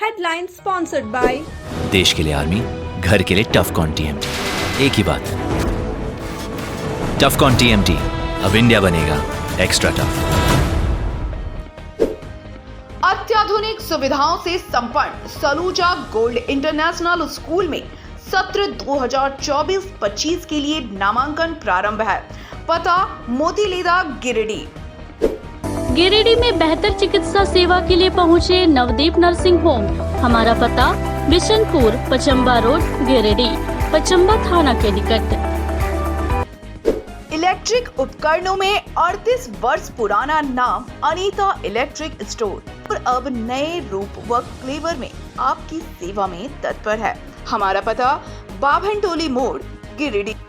Headline sponsored by देश के लिए आर्मी, घर के लिए टफकॉन टीएमटी। एक ही बात, टफकॉन टीएमटी, अब इंडिया बनेगा एक्स्ट्रा टफ। अत्याधुनिक सुविधाओं से संपन्न सलूजा गोल्ड इंटरनेशनल स्कूल में सत्र 2024-25 के लिए नामांकन प्रारंभ है। पता मोतीलीदा गिरिडीह। गिरिडीह में बेहतर चिकित्सा सेवा के लिए पहुंचे नवदीप नर्सिंग होम। हमारा पता बिशनपुर, पचम्बा रोड, गिरिडीह, पचम्बा थाना के निकट। इलेक्ट्रिक उपकरणों में 38 वर्ष पुराना नाम अनीता इलेक्ट्रिक स्टोर और अब नए रूप व फ्लेवर में आपकी सेवा में तत्पर है। हमारा पता बाभनटोली मोड़, गिरिडीह।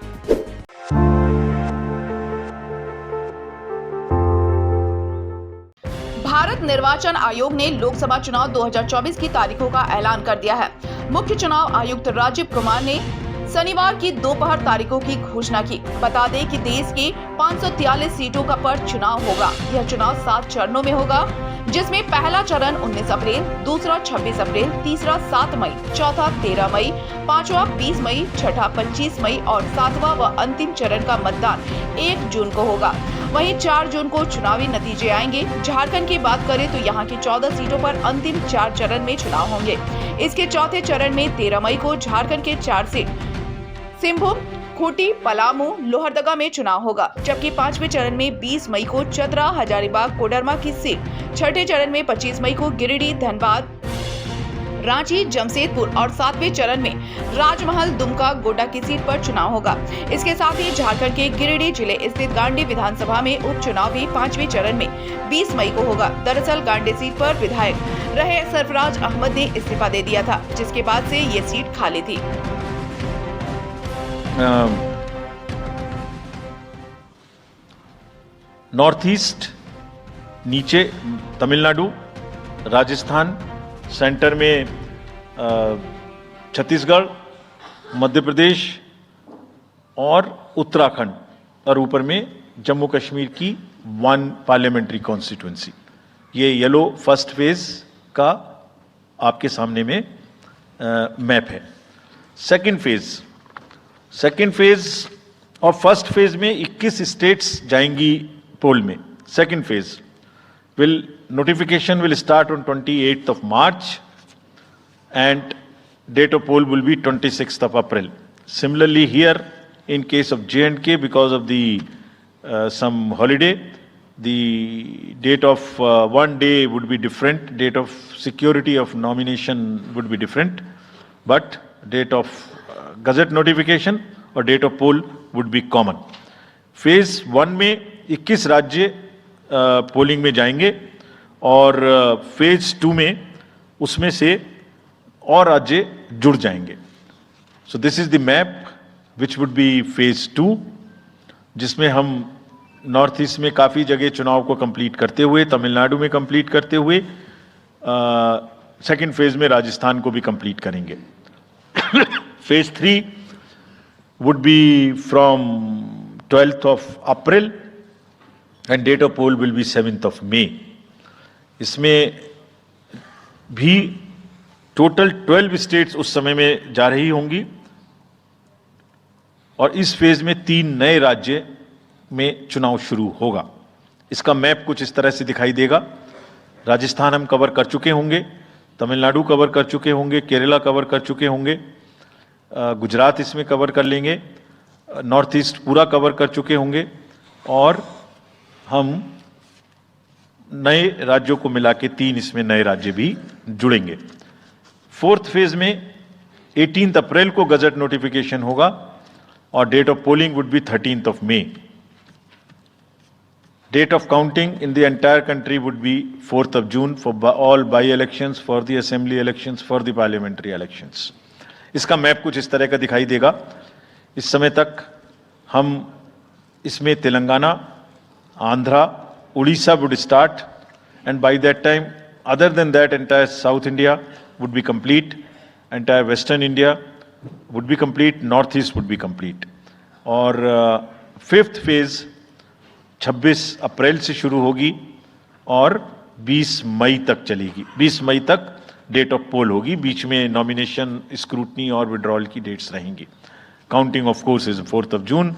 भारत निर्वाचन आयोग ने लोकसभा चुनाव 2024 की तारीखों का ऐलान कर दिया है। मुख्य चुनाव आयुक्त राजीव कुमार ने शनिवार की दोपहर तारीखों की घोषणा की। बता दें कि देश के 543 सीटों का पर चुनाव होगा। यह चुनाव 7 चरणों में होगा, जिसमें पहला चरण 19 अप्रैल, दूसरा 26 अप्रैल, तीसरा 7 मई, चौथा 13 मई, पांचवा 20 मई, छठा 25 मई और सातवां व अंतिम चरण का मतदान 1 जून को होगा। वहीं 4 जून को चुनावी नतीजे आएंगे। झारखंड की बात करें तो यहां की 14 सीटों पर अंतिम 4 चरण में चुनाव होंगे। इसके चौथे चरण में 13 मई को झारखंड के 4 सीट सिंहभूम, खूंटी, पलामू, लोहरदगा में चुनाव होगा, जबकि 5वें चरण में 20 मई को चतरा, हजारीबाग, कोडरमा की सीट, छठे चरण में 25 मई को गिरिडीह, धनबाद, रांची, जमशेदपुर और 7वें चरण में राजमहल, दुमका, गोड्डा की सीट पर चुनाव होगा। इसके साथ ही झारखंड के गिरिडीह जिले स्थित गांडी विधानसभा में उपचुनाव भी 5वें चरण में 20 मई को होगा। दरअसल गांडी सीट पर विधायक रहे सरफराज अहमद ने इस्तीफा दे दिया था, जिसके बाद से ये सीट खाली थी। नॉर्थ ईस्ट, नीचे तमिलनाडु, राजस्थान, सेंटर में छत्तीसगढ़, मध्य प्रदेश और उत्तराखंड और ऊपर में जम्मू कश्मीर की 1 पार्लियामेंट्री कॉन्स्टिट्यूंसी। ये येलो फर्स्ट फेज का आपके सामने में मैप है। सेकेंड फेज और फर्स्ट फेज में 21 स्टेट्स जाएंगी पोल में। Second phase notification will start on 28th of March and date of poll will be 26th of April. Similarly here in case of J&K, because of the some holiday, the date of one day would be different, date of security of nomination would be different, but date of gazette notification और date of poll would be common. Phase 1 में 21 राज्य polling में जाएंगे और phase 2 में उसमें से और राज्य जुड़ जाएंगे। So this is the map which would be phase 2, जिसमें हम नॉर्थ ईस्ट में काफ़ी जगह चुनाव को कंप्लीट करते हुए, तमिलनाडु में कंप्लीट करते हुए सेकेंड फेज में राजस्थान को भी कंप्लीट करेंगे। Phase 3 would be from 12th of April and date of poll will be 7th of May. इसमें भी टोटल 12 स्टेट्स उस समय में जा रही होंगी और इस फेज में 3 नए राज्य में चुनाव शुरू होगा। इसका मैप कुछ इस तरह से दिखाई देगा। राजस्थान हम कवर कर चुके होंगे, तमिलनाडु कवर कर चुके होंगे, केरला कवर कर चुके होंगे, गुजरात इसमें कवर कर लेंगे, नॉर्थ ईस्ट पूरा कवर कर चुके होंगे और हम नए राज्यों को मिला के 3 इसमें नए राज्य भी जुड़ेंगे। 4th फेज में 18th अप्रैल को गजट नोटिफिकेशन होगा और date of polling would be 13th of May. Date of counting in the entire country would be 4th of June for all by-elections, for the assembly elections, for the parliamentary elections. इसका map कुछ इस तरह का दिखाई देगा। इस समय तक हम इसमें Telangana, Andhra, Orissa would start, and by that time, other than that, entire South India would be complete, entire Western India would be complete, North East would be complete. और 5th phase 26 अप्रैल से शुरू होगी और 20 मई तक चलेगी। 20 मई तक डेट ऑफ पोल होगी, बीच में नॉमिनेशन, स्क्रूटनी और विड्रॉल की डेट्स रहेंगी. Counting of course is 4th of June.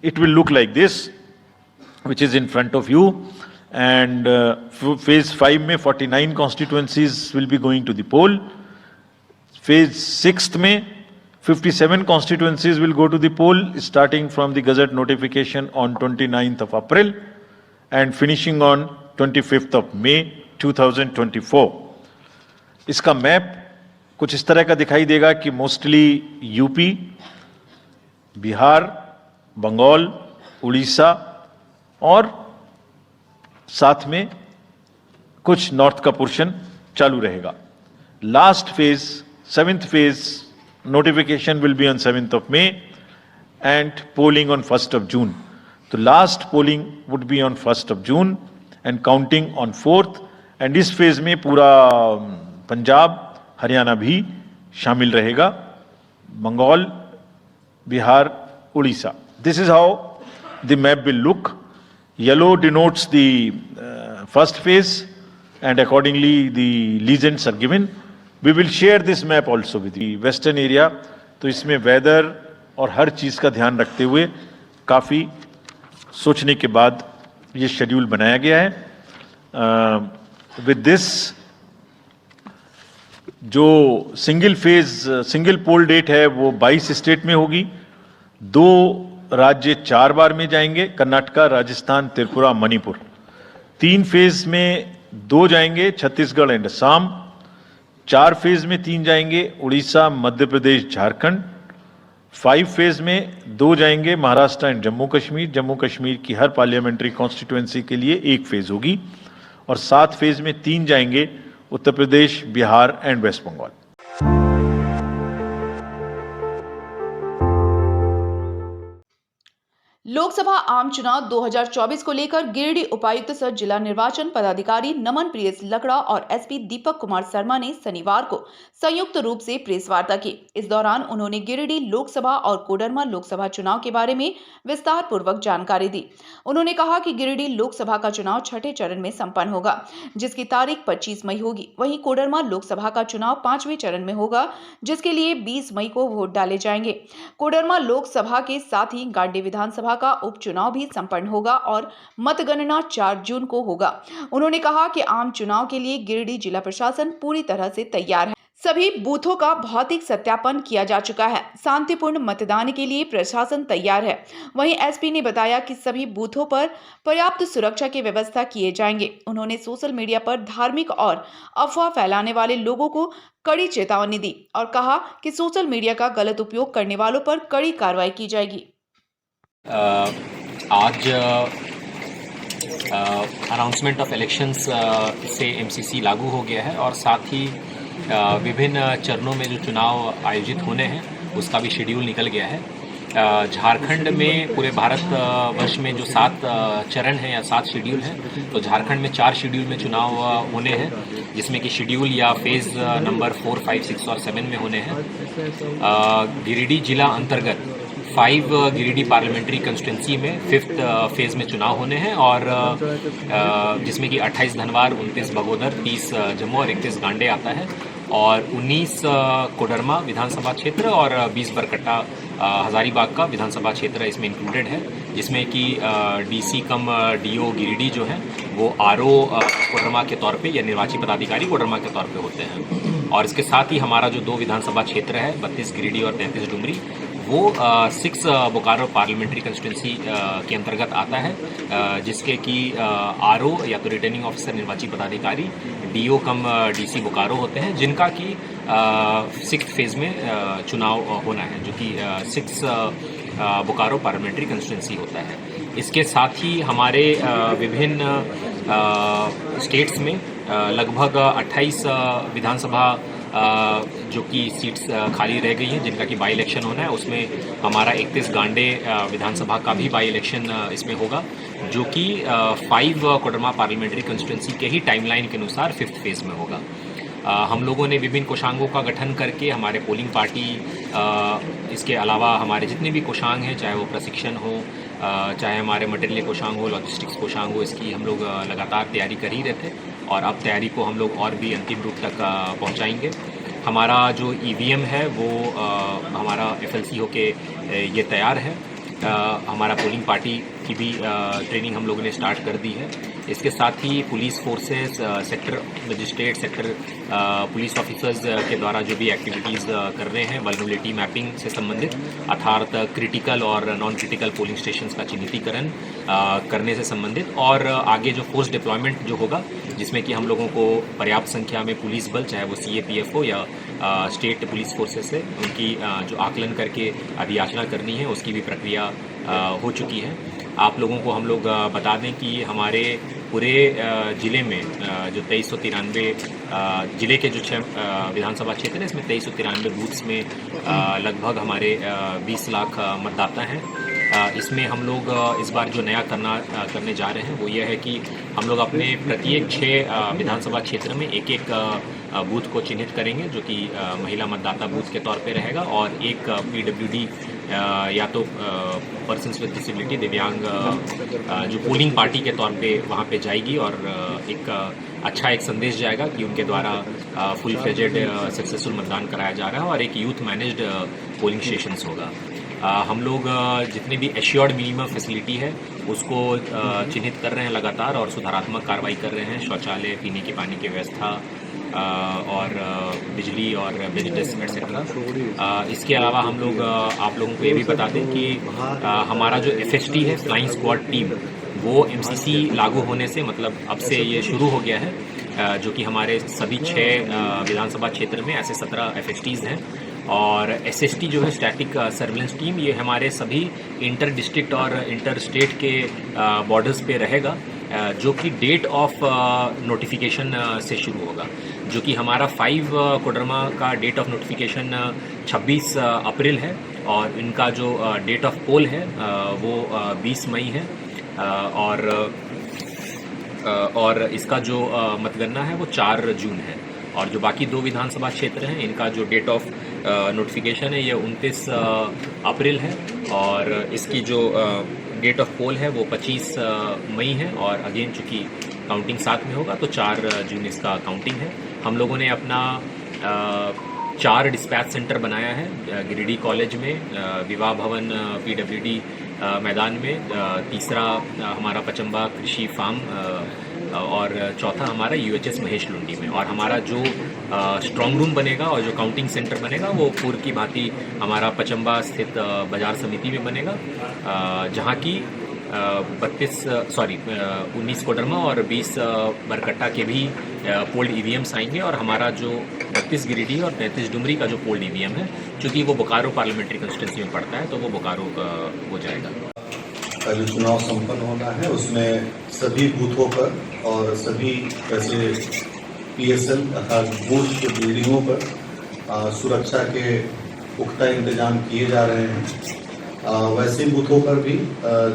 It will look like this, which is in front of you. And phase 5 में 49 constituencies will be going to the poll. Phase 6th में 57 constituencies will go to the poll, starting from the Gazette notification on 29th of April and finishing on 25th of May 2024. इसका map कुछ इस तरह का दिखाई देगा कि mostly UP, Bihar, Bengal, Orissa और साथ में कुछ नॉर्थ का पोर्शन चालू रहेगा. Last phase, 7th phase, notification will be on 7th of May and polling on 1st of June. तो last polling would be on 1st of June and counting on 4th. and इस phase में पूरा पंजाब, हरियाणा भी शामिल रहेगा, Bengal, Bihar, Orissa. This is how the map will look. Yellow denotes the first phase and accordingly the legends are given. We will share this map also with the western area. तो इसमें weather और हर चीज़ का ध्यान रखते हुए काफ़ी सोचने के बाद ये शेड्यूल बनाया गया है. विद दिस जो सिंगल पोल डेट है वो 22 स्टेट में होगी. 2 राज्य 4 बार में जाएंगे, कर्नाटका, राजस्थान, त्रिपुरा, मणिपुर. 3 फेज में 2 जाएंगे, छत्तीसगढ़ एंड असम. 4 फेज में 3 जाएंगे, उड़ीसा, मध्य प्रदेश, झारखंड. 5 फेज में 2 जाएंगे, महाराष्ट्र एंड जम्मू कश्मीर. जम्मू कश्मीर की हर पार्लियामेंट्री कॉन्स्टिट्यूएंसी के लिए 1 फेज होगी. और 7 फेज में 3 जाएंगे, उत्तर प्रदेश, बिहार एंड वेस्ट बंगाल. लोकसभा आम चुनाव 2024 को लेकर गिरिडीह उपायुक्त सह जिला निर्वाचन पदाधिकारी नमन प्रियस लकड़ा और एसपी दीपक कुमार शर्मा ने शनिवार को संयुक्त रूप से प्रेस वार्ता की. इस दौरान उन्होंने गिरिडीह लोकसभा और कोडरमा लोकसभा चुनाव के बारे में विस्तार पूर्वक जानकारी दी. उन्होंने कहा कि गिरिडीह लोकसभा का चुनाव 6ठे चरण में संपन्न होगा, जिसकी तारीख 25 मई होगी. वहीं कोडरमा लोकसभा का चुनाव 5वें चरण में होगा, जिसके लिए 20 मई को वोट डाले जाएंगे. कोडरमा लोकसभा के साथ ही गांडी विधानसभा का उपचुनाव भी संपन्न होगा और मतगणना 4 जून को होगा. उन्होंने कहा कि आम चुनाव के लिए गिरिडीह जिला प्रशासन पूरी तरह से तैयार है. सभी बूथों का भौतिक सत्यापन किया जा चुका है. शांतिपूर्ण मतदान के लिए प्रशासन तैयार है. वहीं एसपी ने बताया कि सभी बूथों पर पर्याप्त सुरक्षा की व्यवस्था किए जाएंगे. उन्होंने सोशल मीडिया पर धार्मिक और अफवाह फैलाने वाले लोगों को कड़ी चेतावनी दी और कहा कि सोशल मीडिया का गलत उपयोग करने वालों पर कड़ी कार्रवाई की जाएगी. आज अनाउंसमेंट ऑफ इलेक्शंस से एमसीसी लागू हो गया है और साथ ही विभिन्न चरणों में जो चुनाव आयोजित होने हैं उसका भी शेड्यूल निकल गया है. झारखंड में पूरे भारत वर्ष में जो 7 चरण हैं या 7 शेड्यूल हैं, तो झारखंड में 4 शेड्यूल में चुनाव होने हैं, जिसमें कि शेड्यूल या फेज़ नंबर 4, 5, 6 और 7 में होने हैं. गिरिडीह जिला अंतर्गत 5 गिरिडीह पार्लियामेंट्री कंस्टिट्यूंसी में 5th फेज़ में चुनाव होने हैं और जिसमें कि 28 धनवार, 29 बगोदर, 30 जम्मू और 31 गांडे आता है और 19 कोडरमा विधानसभा क्षेत्र और 20 बरकट्टा हजारीबाग का विधानसभा क्षेत्र इसमें इंक्लूडेड है, जिसमें कि डीसी कम डीओ गिरिडीह जो है वो आरओ कोडरमा के तौर पे या निर्वाची पदाधिकारी कोडरमा के तौर पे होते हैं. और इसके साथ ही हमारा जो 2 विधानसभा क्षेत्र है, 32 गिरिडीह और 33 डुमरी, वो 6 बोकारो पार्लियामेंट्री कंस्टिट्यूंसी के अंतर्गत आता है, जिसके कि आरओ या तो रिटर्निंग ऑफिसर निर्वाची पदाधिकारी डीओ कम डीसी बोकारो होते हैं, जिनका कि 6th फेज़ में चुनाव होना है, जो कि 6 बोकारो पार्लियामेंट्री कंस्टिट्यूंसी होता है. इसके साथ ही हमारे विभिन्न स्टेट्स में लगभग 28 विधानसभा जो कि सीट्स खाली रह गई हैं, जिनका कि बाई इलेक्शन होना है. उसमें हमारा 31 गांडे विधानसभा का भी बाई इलेक्शन इसमें होगा, जो कि 5 कोडरमा पार्लियामेंट्री कंस्टिट्यूंसी के ही टाइमलाइन के अनुसार 5th फेज़ में होगा. हम लोगों ने विभिन्न कोषांगों का गठन करके हमारे पोलिंग पार्टी, इसके अलावा हमारे जितने भी कोषांग हैं, चाहे वो प्रशिक्षण हो, चाहे हमारे मटेरियल कोषांग हो, लॉजिस्टिक्स कोषांग हो, इसकी हम लोग लगातार तैयारी कर ही रहे थे. और अब तैयारी को हम लोग और भी अंतिम रूप तक पहुंचाएंगे। हमारा जो EVM है वो हमारा FLC होके ये तैयार है। हमारा पोलिंग पार्टी की भी ट्रेनिंग हम लोगों ने स्टार्ट कर दी है। इसके साथ ही police forces, sector magistrate, sector police officers के द्वारा जो भी एक्टिविटीज़ कर रहे हैं वल्नरेबिलिटी मैपिंग से संबंधित, अर्थात क्रिटिकल और नॉन क्रिटिकल पोलिंग स्टेशंस का चिन्हितीकरण करने से संबंधित, और आगे जो फोर्स डिप्लॉयमेंट जो होगा जिसमें कि हम लोगों को पर्याप्त संख्या में पुलिस बल, चाहे वो CAPF हो या स्टेट पुलिस फोर्सेस से, उनकी जो आकलन करके अभियाचना करनी है उसकी भी प्रक्रिया हो चुकी है। आप लोगों को हम लोग बता दें कि हमारे पूरे ज़िले में जो 2393 ज़िले के जो 6 विधानसभा क्षेत्र हैं, इसमें 2393 बूथ्स में लगभग हमारे 20 लाख मतदाता हैं। इसमें हम लोग इस बार जो नया करने जा रहे हैं वो ये है कि हम लोग अपने प्रत्येक 6 विधानसभा क्षेत्र में एक बूथ को चिन्हित करेंगे, जो कि महिला मतदाता बूथ के तौर पे रहेगा, और एक PWD या तो पर्सन्स विद डिसेबिलिटी, दिव्यांग जो पोलिंग पार्टी के तौर पे वहाँ पे जाएगी, और एक अच्छा एक संदेश जाएगा कि उनके द्वारा फुल फ्लेजेड सक्सेसफुल मतदान कराया जा रहा है, और एक यूथ मैनेज्ड पोलिंग स्टेशंस होगा। हम लोग जितने भी एश्योर्ड मिनिमम फैसिलिटी है उसको चिन्हित कर रहे हैं लगातार, और सुधारात्मक कार्रवाई कर रहे हैं। शौचालय, पीने के पानी की व्यवस्था और बिजली और बिजनेस एक्सेट्रा। इसके अलावा हम लोग आप लोगों को ये भी बता दें कि हमारा जो FST है, फ्लाइंग स्क्वाड टीम, वो MCC लागू होने से मतलब अब से ये शुरू हो गया है, जो कि हमारे सभी 6 विधानसभा क्षेत्र में ऐसे 17 FSTs हैं। और SST जो है, स्टैटिक सर्विलेंस टीम, ये हमारे सभी इंटर डिस्ट्रिक्ट और इंटर स्टेट के बॉर्डर्स पे रहेगा, जो कि डेट ऑफ नोटिफिकेशन से शुरू होगा, जो कि हमारा 5 कोडरमा का डेट ऑफ नोटिफिकेशन 26 अप्रैल है, और इनका जो डेट ऑफ पोल है वो 20 मई है, और इसका जो मतगणना है वो 4 जून है। और जो बाकी 2 विधानसभा क्षेत्र हैं, इनका जो डेट ऑफ नोटिफिकेशन है ये 29 अप्रैल है, और इसकी जो डेट ऑफ पोल है वो 25 मई है, और अगेन चूँकि काउंटिंग साथ में होगा तो 4 जून इसका काउंटिंग है। हम लोगों ने अपना 4 डिस्पैच सेंटर बनाया है, गिरिडीह कॉलेज में, विवाह भवन PWD मैदान में, तीसरा हमारा पचम्बा कृषि फार्म, और चौथा हमारा UHS महेश लुंडी में। और हमारा जो स्ट्रॉन्ग रूम बनेगा और जो काउंटिंग सेंटर बनेगा वो पूर्व की भांति हमारा पचम्बा स्थित बाजार समिति में बनेगा, जहाँ की 19 कोडरमा और 20 बरकट्टा के भी पोल्ड EVMs आएंगे, और हमारा जो 32 गिरिडीह और 35 डुमरी का जो पोल्ड EVM है, चूँकि वो बोकारो पार्लियामेंट्री कंस्टिट्यूंसी में पड़ता है, तो वो बोकारो हो जाएगा। का जो चुनाव संपन्न होना है उसमें सभी बूथों पर और सभी ऐसे PSL अर्थात बूथ के बिल्डिंगों पर सुरक्षा के पुख्ता इंतजाम किए जा रहे हैं। वैसे बूथों पर भी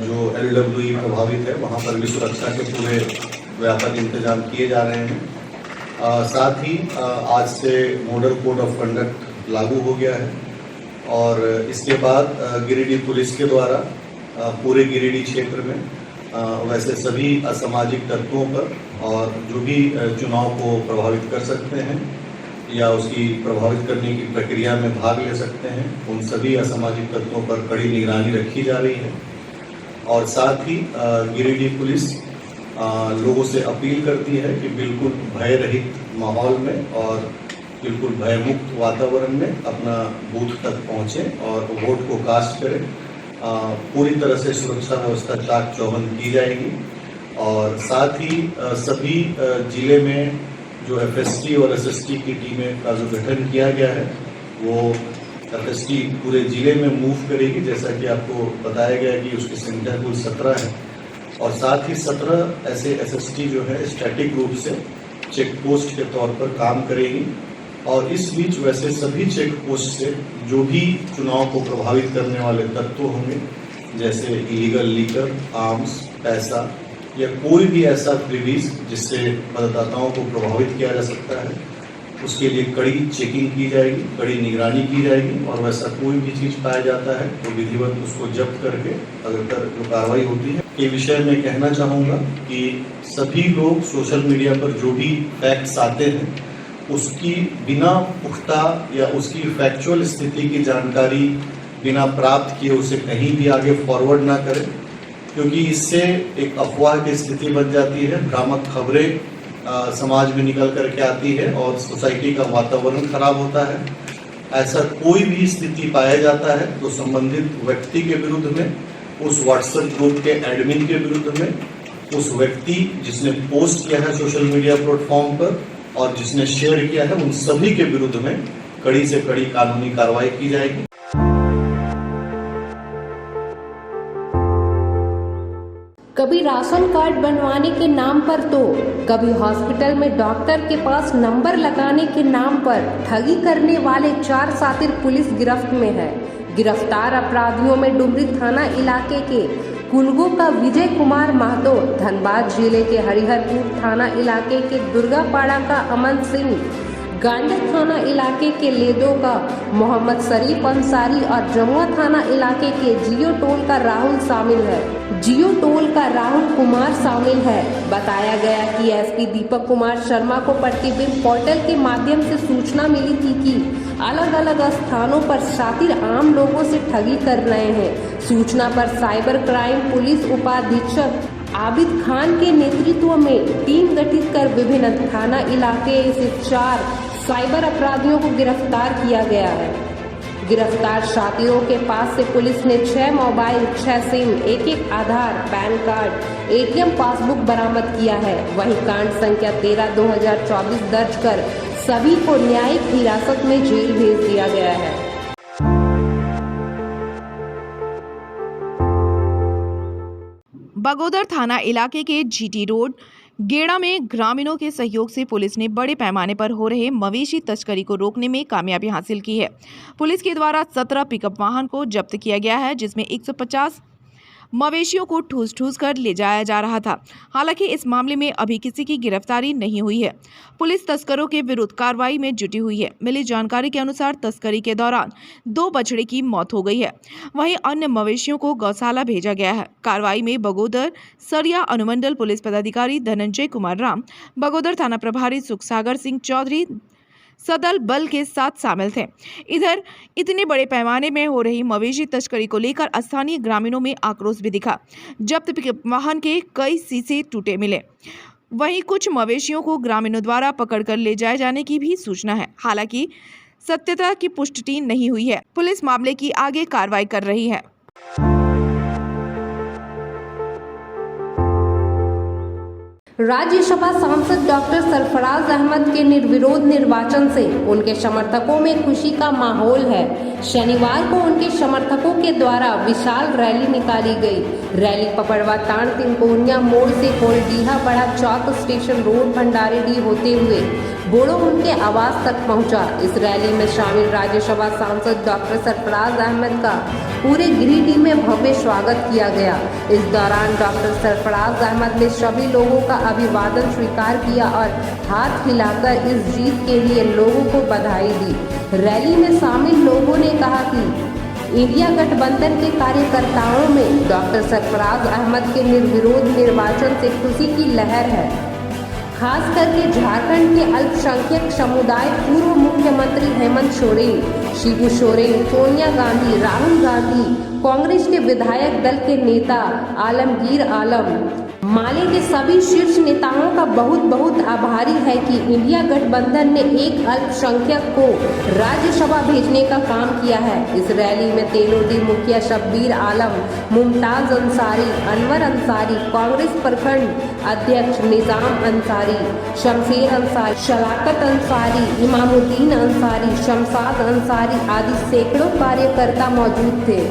जो LWE प्रभावित है वहाँ पर भी सुरक्षा के पूरे व्यापक इंतजाम किए जा रहे हैं। साथ ही आज से मॉडल कोड ऑफ कंडक्ट लागू हो गया है, और इसके बाद गिरिडीह पुलिस के द्वारा पूरे गिरिडीह क्षेत्र में वैसे सभी असामाजिक तत्वों पर और जो भी चुनाव को प्रभावित कर सकते हैं या उसकी प्रभावित करने की प्रक्रिया में भाग ले सकते हैं, उन सभी असामाजिक तत्वों पर कड़ी निगरानी रखी जा रही है। और साथ ही गिरिडीह पुलिस लोगों से अपील करती है कि बिल्कुल भय रहित माहौल में और बिल्कुल भयमुक्त वातावरण में अपना बूथ तक पहुँचें और वोट को कास्ट करें। पूरी तरह से सुरक्षा व्यवस्था चाक चौबंद की जाएगी, और साथ ही सभी जिले में जो FST और SST की टीमें का जो गठन किया गया है वो FST पूरे जिले में मूव करेगी, जैसा कि आपको बताया गया कि उसकी संख्या कुल 17 है, और साथ ही 17 ऐसे SST जो है स्टैटिक रूप से चेक पोस्ट के तौर पर काम करेगी। और इस बीच वैसे सभी चेक पोस्ट से जो भी चुनाव को प्रभावित करने वाले तत्व होंगे, जैसे इलीगल लीकर, आर्म्स, पैसा या कोई भी ऐसा फ्रीबीज जिससे मतदाताओं को प्रभावित किया जा सकता है, उसके लिए कड़ी चेकिंग की जाएगी, कड़ी निगरानी की जाएगी, और वैसा कोई भी चीज़ पाया जाता है तो विधिवत उसको जब्त करके अगर जो कार्रवाई होती है के विषय में कहना चाहूँगा कि सभी लोग सोशल मीडिया पर जो भी फैक्ट्स आते हैं उसकी बिना पुख्ता या उसकी फैक्चुअल स्थिति की जानकारी बिना प्राप्त किए उसे कहीं भी आगे फॉरवर्ड ना करें, क्योंकि इससे एक अफवाह की स्थिति बन जाती है, भ्रामक खबरें समाज में निकल करके आती है और सोसाइटी का वातावरण खराब होता है। ऐसा कोई भी स्थिति पाया जाता है तो संबंधित व्यक्ति के विरुद्ध में, उस व्हाट्सएप ग्रुप के एडमिन के विरुद्ध में, उस व्यक्ति जिसने पोस्ट किया है सोशल मीडिया प्लेटफॉर्म पर और जिसने शेयर किया है, उन सभी के विरुद्ध में कड़ी से कड़ी कानूनी कार्रवाई की जाएगी। कभी राशन कार्ड बनवाने के नाम पर तो कभी हॉस्पिटल में डॉक्टर के पास नंबर लगाने के नाम पर ठगी करने वाले 4 सातिर पुलिस गिरफ्त में है। गिरफ्तार अपराधियों में डुमरी थाना इलाके के कुलगो का विजय कुमार महतो, धनबाद जिले के हरिहरपुर थाना इलाके के दुर्गापाड़ा का अमन सिंह, गांडा थाना इलाके के लेदो का मोहम्मद शरीफ अंसारी और जमुआ थाना इलाके के जियो टोल का राहुल शामिल है। जियो टोल का राहुल कुमार शामिल है। बताया गया कि एसपी दीपक कुमार शर्मा को प्रतिबिंब पोर्टल के माध्यम से सूचना मिली थी कि अलग अलग स्थानों पर शातिर आम लोगों से ठगी कर रहे हैं। सूचना पर साइबर क्राइम पुलिस उपाधीक्षक आबिद खान के नेतृत्व में टीम गठित कर विभिन्न थाना इलाके से 4 साइबर अपराधियों को गिरफ्तार किया गया है। गिरफ्तार शातिरों के पास से पुलिस ने 6 मोबाइल, 6 सिम, एक आधार, पैन कार्ड, एटीएम पासबुक बरामद किया है। वहीं कांड संख्या 13/2024 दर्ज कर सभी को न्यायिक हिरासत में जेल भेज दिया गया है। बगोदर थाना इलाके के जीटी रोड गेड़ा में ग्रामीणों के सहयोग से पुलिस ने बड़े पैमाने पर हो रहे मवेशी तस्करी को रोकने में कामयाबी हासिल की है। पुलिस के द्वारा 17 पिकअप वाहन को जब्त किया गया है, जिसमें 150 मवेशियों को ठूस कर ले जाया जा रहा था। हालांकि इस मामले में अभी किसी की गिरफ्तारी नहीं हुई है। पुलिस तस्करों के विरुद्ध कार्रवाई में जुटी हुई है। मिली जानकारी के अनुसार तस्करी के दौरान 2 बछड़े की मौत हो गई है, वहीं अन्य मवेशियों को गौशाला भेजा गया है। कार्रवाई में बगोदर सरिया अनुमंडल पुलिस पदाधिकारी धनंजय कुमार राम, बगोदर थाना प्रभारी सुखसागर सिंह चौधरी सदल बल के साथ शामिल थे। इधर इतने बड़े पैमाने में हो रही मवेशी तस्करी को लेकर स्थानीय ग्रामीणों में आक्रोश भी दिखा। जब्त पिकअप वाहन के कई शीशे टूटे मिले। वहीं कुछ मवेशियों को ग्रामीणों द्वारा पकड़कर ले जाए जाने की भी सूचना है। हालांकि सत्यता की पुष्टि नहीं हुई है। पुलिस मामले की आगे कार्रवाई कर रही है। राज्यसभा सांसद डॉक्टर सरफराज अहमद के निर्विरोध निर्वाचन से उनके समर्थकों में खुशी का माहौल है। शनिवार को उनके समर्थकों के द्वारा विशाल रैली निकाली गई। रैली पपड़वा ताण तिनकोनिया मोड़ से कोलडीहा बड़ा चौक स्टेशन रोड भंडारीडीह होते हुए बोड़ो उनके आवास तक पहुंचा। इस रैली में शामिल राज्यसभा सांसद डॉक्टर सरफराज अहमद का पूरे गिरिडीह में भव्य स्वागत किया गया। इस दौरान डॉक्टर सरफराज अहमद ने सभी लोगों का अभिवादन स्वीकार किया और हाथ हिलाकर इस जीत के लिए लोगों को बधाई दी। रैली में शामिल लोगों ने कहा कि इंडिया गठबंधन के कार्यकर्ताओं में डॉक्टर सरफराज अहमद के निर्विरोध निर्वाचन से खुशी की लहर है। खास करके झारखंड के अल्पसंख्यक समुदाय पूर्व मुख्यमंत्री हेमंत सोरेन, शिबू सोरेन, सोनिया गांधी, राहुल गांधी, कांग्रेस के विधायक दल के नेता आलमगीर आलम, माले के सभी शीर्ष नेताओं का बहुत बहुत आभारी है कि इंडिया गठबंधन ने एक अल्पसंख्यक को राज्यसभा भेजने का काम किया है। इस रैली में तेलोडी मुखिया शब्बीर आलम, मुमताज अंसारी, अनवर अंसारी, कांग्रेस प्रखंड अध्यक्ष निजाम अंसारी, शमशेर अंसारी, शलाकत अंसारी, इमामुद्दीन अंसारी, शमशाद अंसारी आदि सैकड़ों कार्यकर्ता मौजूद थे।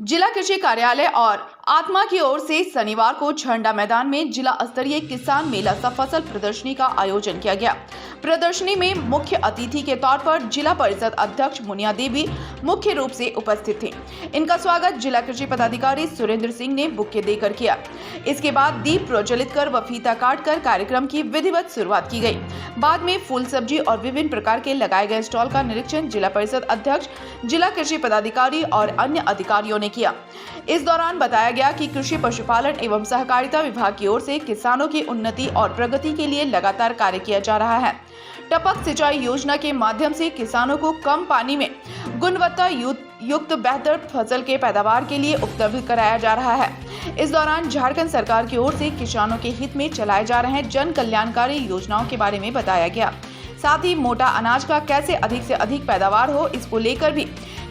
जिला कृषि कार्यालय और आत्मा की ओर से शनिवार को झंडा मैदान में जिला स्तरीय किसान मेला सह फसल प्रदर्शनी का आयोजन किया गया। प्रदर्शनी में मुख्य अतिथि के तौर पर जिला परिषद अध्यक्ष मुनिया देवी मुख्य रूप से उपस्थित थी। इनका स्वागत जिला कृषि पदाधिकारी सुरेंद्र सिंह ने बुके देकर किया। इसके बाद दीप प्रज्वलित कर व फीता काट कर कार्यक्रम की विधिवत शुरुआत की गई। बाद में फूल सब्जी और विभिन्न प्रकार के लगाए गए स्टॉल का निरीक्षण जिला परिषद अध्यक्ष, जिला कृषि पदाधिकारी और अन्य अधिकारियों ने किया। इस दौरान बताया गया कि कृषि पशुपालन एवं सहकारिता विभाग की ओर से किसानों की उन्नति और प्रगति के लिए लगातार कार्य किया जा रहा है। टपक सिंचाई योजना के माध्यम से किसानों को कम पानी में गुणवत्ता युक्त बेहतर फसल के पैदावार के लिए उपलब्ध कराया जा रहा है। इस दौरान झारखंड सरकार की ओर से किसानों के हित में चलाए जा रहे जन कल्याणकारी योजनाओं के बारे में बताया गया। साथ ही मोटा अनाज का कैसे अधिक से अधिक पैदावार हो, इसको लेकर भी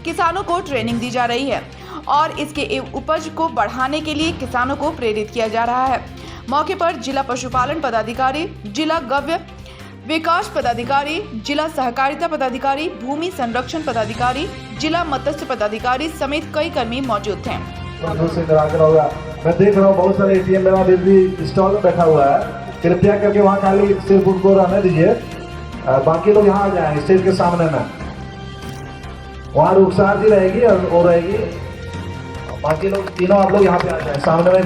किसानों को ट्रेनिंग दी जा रही है और इसके उपज को बढ़ाने के लिए किसानों को प्रेरित किया जा रहा है। मौके पर जिला पशुपालन पदाधिकारी, जिला गव्य विकास पदाधिकारी, जिला सहकारिता पदाधिकारी, भूमि संरक्षण पदाधिकारी, जिला मत्स्य पदाधिकारी समेत कई कर्मी मौजूद थे। मैं देख रहा हूँ बहुत सारे एटीएम मेरा भी स्टॉल में बैठा हुआ है। कृपया करके वहाँ खाली सिर्फ उनको रहने दीजिए, बाकी लोग यहाँ आ जाए स्टेज के सामने में। वहाँ रुखसार जी रहेगी और वो रहेगी, बाकी लोग तीनों आप लोग यहाँ पे आ जाए सामने में।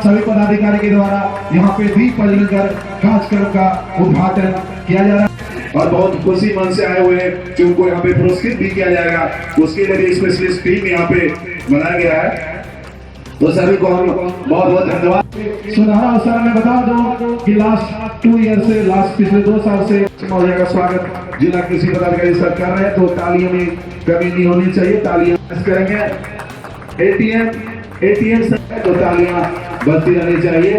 सभी पदाधिकारी के द्वारा यहाँ पे दीप प्रज्वलित कर कार्यक्रम का उद्घाटन किया जा रहा है और बहुत खुशी मन से आए हुए कि उनको यहाँ पे पुरस्कृत भी किया जाएगा। उसके लिए भी स्पेशलिस्ट टीम यहाँ पे बनाया गया है, तो सभी को हम बहुत बहुत धन्यवाद। सुनहरा अवसर में बता दो कि लास्ट 2 ईयर से पिछले 2 साल से महोदय का स्वागत जिला कृषि पदाधिकारी सर कर रहे हैं, तो तालियों में कमी नहीं होनी चाहिए, तालियां करेंगे। एटीएम से तो तालियां बजती रहनी चाहिए।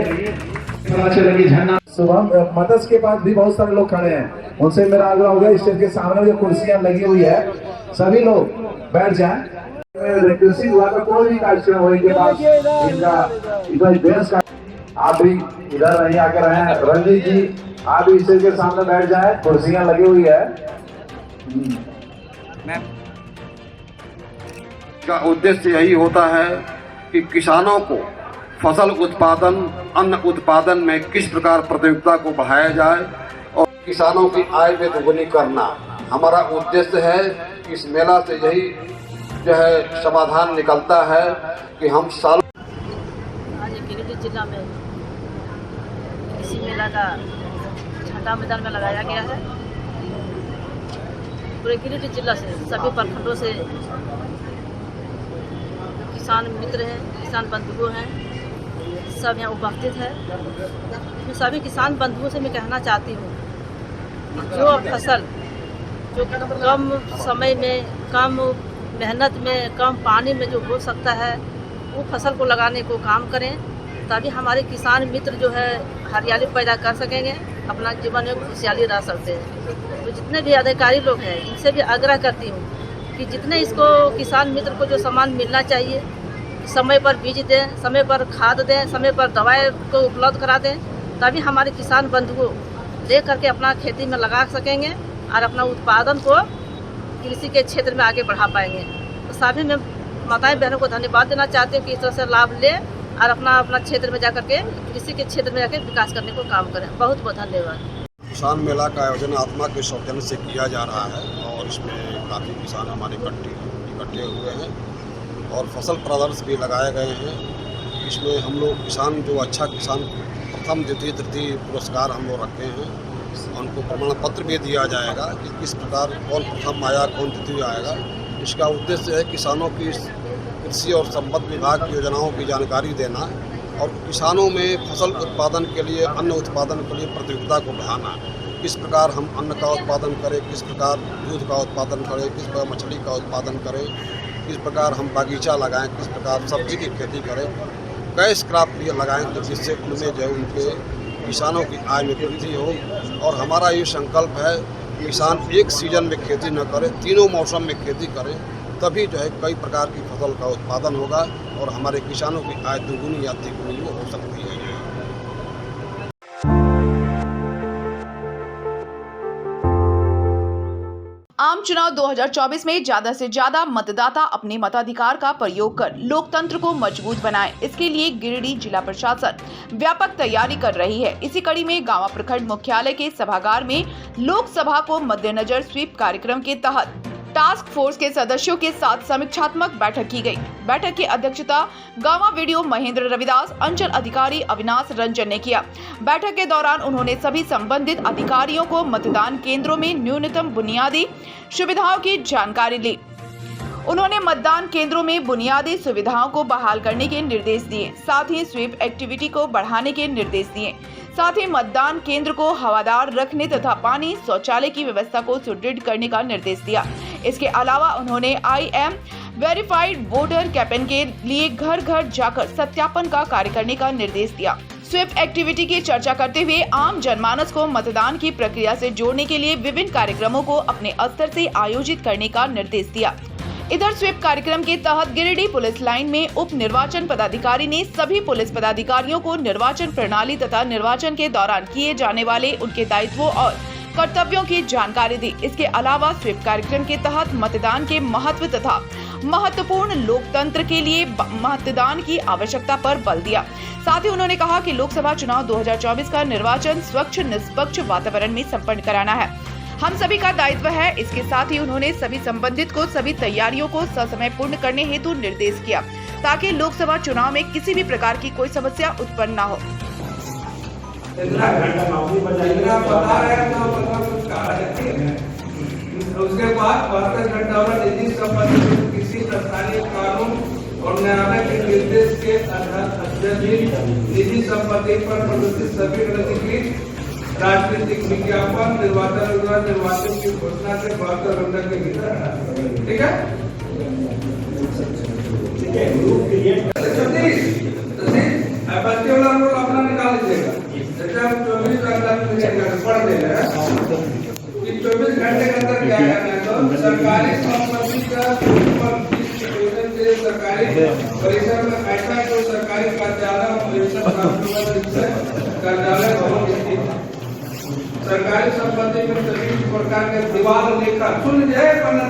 पता चलेगी झंडा सुबह मदर्स के पास भी बहुत सारे लोग खड़े हैं, उनसे मेरा आग्रह होगा स्टेज के सामने जो कुर्सियां लगी हुई है सभी लोग बैठ जाएं। कृषि विभाग का कोई भी कार्यक्रम हो इनके पास इनका आप भी इधर नहीं आकर रहे हैं। रंजीत जी आप भी स्टेज के सामने बैठ जाए, कुर्सियां लगी हुई है। का उद्देश्य यही होता है कि किसानों को फसल उत्पादन, अन्न उत्पादन में किस प्रकार प्रतियोगिता को बढ़ाया जाए और किसानों की आय में दोगुनी करना हमारा उद्देश्य है। इस मेला से यही जो है समाधान निकलता है कि हम साल आज गिरिडीह जिला में इसी मेला का झंडा मैदान में लगाया गया है। पूरे गिरिडीह जिला से सभी प्रखंडों से किसान मित्र हैं, किसान बंधुओं हैं, सब यहाँ उपस्थित है। मैं सभी किसान बंधुओं से मैं कहना चाहती हूँ जो फसल जो कम समय में, कम मेहनत में, कम पानी में जो हो सकता है वो फसल को लगाने को काम करें, तभी हमारे किसान मित्र जो है हरियाली पैदा कर सकेंगे, अपना जीवन में खुशहाली रह सकते हैं। तो जितने भी अधिकारी लोग हैं इनसे भी आग्रह करती हूँ कि जितने इसको किसान मित्र को जो सामान मिलना चाहिए समय पर बीज दें, समय पर खाद दें, समय पर दवाई को उपलब्ध करा दें, तभी हमारे किसान बंधुओं ले करके अपना खेती में लगा सकेंगे और अपना उत्पादन को कृषि के क्षेत्र में आगे बढ़ा पाएंगे। तो सभी में माताएं बहनों को धन्यवाद देना चाहते हैं कि इस तरह से लाभ ले और अपना क्षेत्र में जाकर के कृषि के क्षेत्र में जाकर विकास करने को काम करें। बहुत बहुत धन्यवाद। किसान मेला का आयोजन आत्मा के सौजन्य से किया जा रहा है और इसमें काफ़ी किसान हमारे इकट्ठे हुए हैं और फसल प्रदर्शन भी लगाए गए हैं। इसमें हम लोग किसान जो अच्छा किसान प्रथम, द्वितीय, तृतीय पुरस्कार हम लोग रखते हैं। उनको प्रमाण पत्र भी दिया जाएगा कि किस प्रकार कौन प्रथम आया, कौन द्वितीय आएगा। इसका उद्देश्य है किसानों की कृषि और संबद्ध विभाग की योजनाओं की जानकारी देना और किसानों में फसल उत्पादन के लिए, अन्न उत्पादन के लिए प्रतियोगिता को बढ़ाना। किस प्रकार हम अन्न का उत्पादन करें, किस प्रकार दूध का उत्पादन करें, किस प्रकार मछली का उत्पादन करें, किस प्रकार हम बागीचा लगाएं, किस प्रकार सब्जी की खेती करें, कैश क्रॉप भी लगाएं, तो जिससे उनमें जो है उनके किसानों की आय में वृद्धि हो। और हमारा ये संकल्प है किसान एक सीजन में खेती न करें, तीनों मौसम में खेती करें, तभी जो है कई प्रकार की फसल का उत्पादन होगा और हमारे किसानों की आय दुगुनी या तिगुनी हो सकती है। आम आम चुनाव 2024 में ज्यादा से ज्यादा मतदाता अपने मताधिकार का प्रयोग कर लोकतंत्र को मजबूत बनाएं। इसके लिए गिरिडीह जिला प्रशासन व्यापक तैयारी कर रही है। इसी कड़ी में गांवा प्रखंड मुख्यालय के सभागार में लोकसभा को मद्देनजर स्वीप कार्यक्रम के तहत टास्क फोर्स के सदस्यों के साथ समीक्षात्मक बैठक की गई। बैठक की अध्यक्षता गांवा वीडियो महेंद्र रविदास, अंचल अधिकारी अविनाश रंजन ने किया। बैठक के दौरान उन्होंने सभी संबंधित अधिकारियों को मतदान केंद्रों में न्यूनतम बुनियादी सुविधाओं की जानकारी ली। उन्होंने मतदान केंद्रों में बुनियादी सुविधाओं को बहाल करने के निर्देश दिए। साथ ही स्वीप एक्टिविटी को बढ़ाने के निर्देश दिए। साथ ही मतदान केंद्र को हवादार रखने तथा पानी, शौचालय की व्यवस्था को सुदृढ़ करने का निर्देश दिया। इसके अलावा उन्होंने IM वेरीफाइड वोटर कैंपेन के लिए घर घर जाकर सत्यापन का कार्य करने का निर्देश दिया। स्वीप एक्टिविटी की चर्चा करते हुए आम जनमानस को मतदान की प्रक्रिया से जोड़ने के लिए विभिन्न कार्यक्रमों को अपने स्तर से आयोजित करने का निर्देश दिया। इधर स्वीप कार्यक्रम के तहत गिरिडीह पुलिस लाइन में उप निर्वाचन पदाधिकारी ने सभी पुलिस पदाधिकारियों को निर्वाचन प्रणाली तथा निर्वाचन के दौरान किए जाने वाले उनके दायित्वों और कर्तव्यों की जानकारी दी। इसके अलावा स्वीप कार्यक्रम के तहत मतदान के महत्व तथा महत्वपूर्ण लोकतंत्र के लिए मतदान की आवश्यकता पर बल दिया। साथ ही उन्होंने कहा कि लोकसभा चुनाव 2024 का निर्वाचन स्वच्छ निष्पक्ष वातावरण में संपन्न कराना है, हम सभी का दायित्व है। इसके साथ ही उन्होंने सभी संबंधित को सभी तैयारियों को ससमय पूर्ण करने हेतु निर्देश किया ताकि लोकसभा चुनाव में किसी भी प्रकार की कोई समस्या उत्पन्न न हो। उसके बाद 72 घंटा में निजी संपत्ति किसी स्थानीय कानून और न्यायालय के निर्देश के अधीन निजी संपत्ति पर प्रदर्शित सभी गतिविधि, राजनीतिक विज्ञापन, निर्वाचन की घोषणा से 72 घंटे के भीतर, ठीक है? बच्चे वाला रोल अपना निकाल लीजिएगा। जैसे हम 24 घंटा पढ़ दे रहे हैं कि 24 घंटे के अंदर क्या करना है, तो सरकारी संपत्ति का सरकारी परिसर में ऐसा कोई सरकारी कार्यालय भवन स्थित है। सरकारी संपत्ति में सभी प्रकार के दीवार लेकर सुन लीजिए पन्ना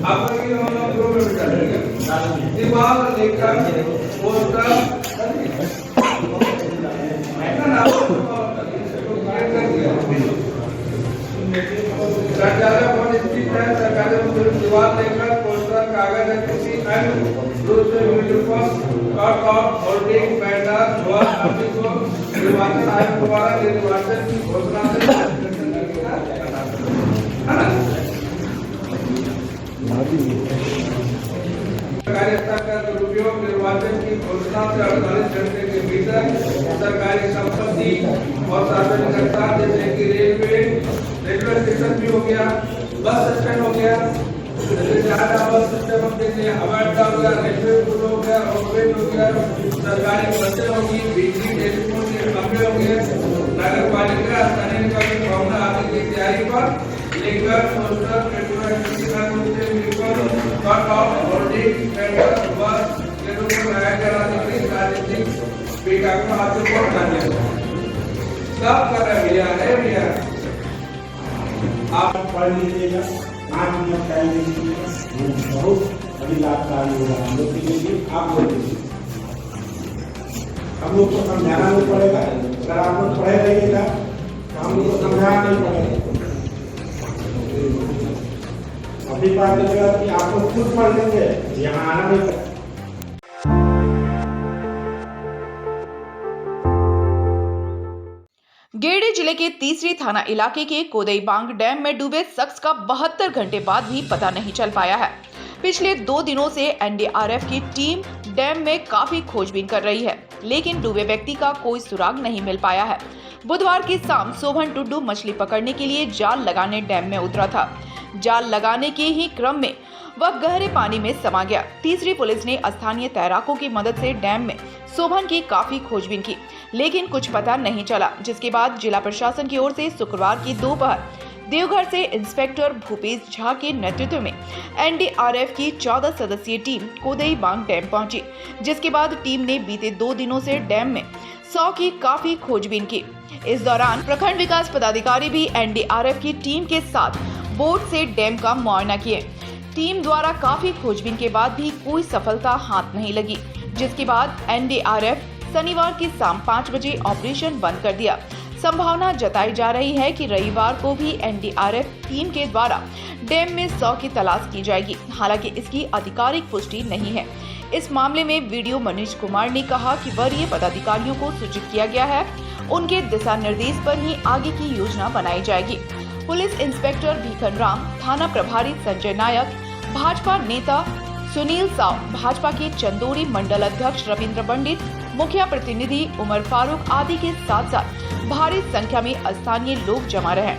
आपको दीवार लेकर पोस्टर कार्यालय भवन स्थित है। सरकारी दीवार लेकर पोस्टर, कागज या किसी अन्य रूप से होर्डिंग, बैनर, निर्वाचन आयोग द्वारा निर्वाचन की घोषणा से सरकारी स्तर का दुरुपयोग, निर्वाचन की घोषणा से 48 घंटे के भीतर सरकारी संपत्ति और सार्वजनिक स्थान जैसे कि रेलवे स्टेशन भी हो गया, बस स्टैंड हो गया, बस सिस्टम हवाई अड्डा हो गया, रेलवे पुल हो गया, रोडवे हो गया, सरकारी बसें होगी, बिजली टेलीफोन के खंभे हो गए, नगर पालिका स्थानीय निकाय भवन आदि की तैयारी पर लेकर पोस्टर, सब कर भैया है भैया, आप पढ़ लीजिएगा, 5 मिनट टाइम लीजिएगा, बहुत अभी लाभकारी होगा हम लोग के लिए, आप लोग के लिए। हम लोग को समझाना नहीं पड़ेगा, अगर आप लोग पढ़े रहिएगा तो हम लोग को समझाना नहीं पड़ेगा। अभी बात है कि आप लोग खुद पढ़ लेंगे, यहाँ आना नहीं पड़ेगा। गिरिडीह जिले के तीसरी थाना इलाके के कोदईबांग डैम में डूबे शख्स का 72 घंटे बाद भी पता नहीं चल पाया है। पिछले 2 दिनों से NDRF की टीम डैम में काफी खोजबीन कर रही है, लेकिन डूबे व्यक्ति का कोई सुराग नहीं मिल पाया है। बुधवार की शाम शोभन टुड्डू मछली पकड़ने के लिए जाल लगाने डैम में उतरा था। जाल लगाने के ही क्रम में वह गहरे पानी में समा गया। तीसरी पुलिस ने स्थानीय तैराकों की मदद से डैम में शोभन की काफी खोजबीन की, लेकिन कुछ पता नहीं चला, जिसके बाद जिला प्रशासन की ओर से शुक्रवार की दोपहर देवघर से इंस्पेक्टर भूपेश झा के नेतृत्व में NDRF की 14 सदस्यीय टीम कोदईबांग डैम पहुंची, जिसके बाद टीम ने बीते 2 दिनों से डैम में 100 की काफी खोजबीन की। इस दौरान प्रखंड विकास पदाधिकारी भी NDRF की टीम के साथ बोट से डैम का मुआयना किए। टीम द्वारा काफी खोजबीन के बाद भी कोई सफलता हाथ नहीं लगी, जिसके बाद एनडीआरएफ शनिवार की शाम 5 बजे ऑपरेशन बंद कर दिया। संभावना जताई जा रही है कि रविवार को भी एनडीआरएफ टीम के द्वारा डैम में 100 की तलाश की जाएगी। हालांकि इसकी आधिकारिक पुष्टि नहीं है। इस मामले में वीडियो मनीष कुमार ने कहा कि वरीय पदाधिकारियों को सूचित किया गया है, उनके दिशा निर्देश पर ही आगे की योजना बनाई जाएगी। पुलिस इंस्पेक्टर भीखन राम, थाना प्रभारी संजय नायक, भाजपा नेता सुनील साव, भाजपा के चंदोरी मंडल अध्यक्ष रविंद्र पंडित, मुखिया प्रतिनिधि उमर फारूक आदि के साथ साथ भारी संख्या में स्थानीय लोग जमा रहे।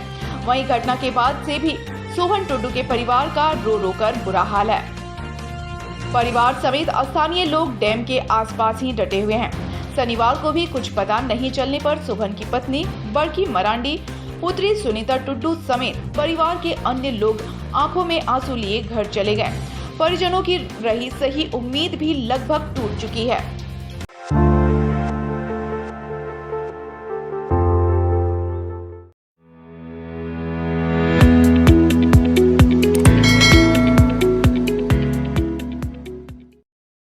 वहीं घटना के बाद से भी सोहन टुडू के परिवार का रो रो कर बुरा हाल है। परिवार समेत स्थानीय लोग डैम के आसपास ही डटे हुए हैं। शनिवार को भी कुछ पता नहीं चलने पर सोहन की पत्नी बड़की मरांडी, पुत्री सुनीता टुडू समेत परिवार के अन्य लोग आंखों में आंसू लिए घर चले गए। परिजनों की रही सही उम्मीद भी लगभग टूट चुकी है।